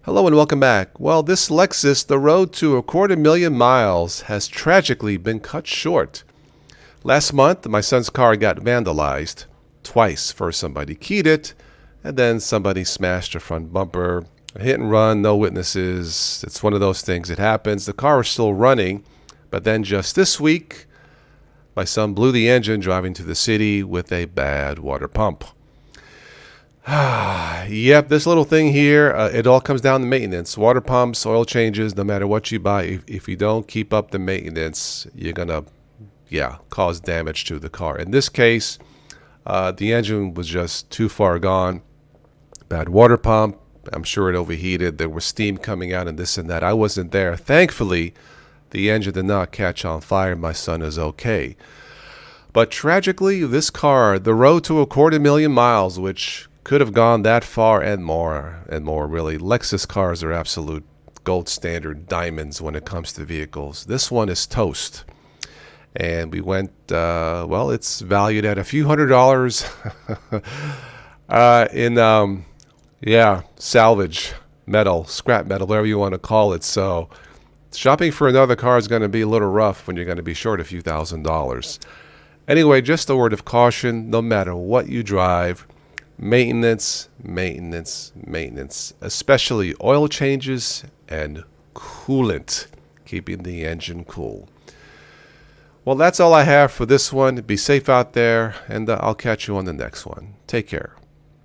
Hello and welcome back. Well, this Lexus, the road to 250,000 miles, has tragically been cut short. Last month, my son's car got vandalized twice. First, somebody keyed it, and then somebody smashed the front bumper. A hit and run, no witnesses. It's one of those things. It happens. The car is still running, but then just this week, my son blew the engine driving to the city with a bad water pump. Yep, this little thing here, it all comes down to maintenance. Water pumps, oil changes, no matter what you buy, if you don't keep up the maintenance, you're going to, cause damage to the car. In this case, the engine was just too far gone. Bad water pump. I'm sure it overheated. There was steam coming out and this and that. I wasn't there. Thankfully, the engine did not catch on fire. My son is okay. But tragically, this car, the road to 250,000 miles, which could have gone that far and more, really. Lexus cars are absolute gold standard diamonds when it comes to vehicles. This one is toast. And we went, it's valued at a few $100s in, salvage metal, scrap metal, whatever you want to call it. So shopping for another car is going to be a little rough when you're going to be short a few $1,000s. Anyway, just a word of caution, no matter what you drive, maintenance, especially oil changes and coolant, keeping the engine cool. Well, that's all I have for this one. Be safe out there, and I'll catch you on the next one. Take care.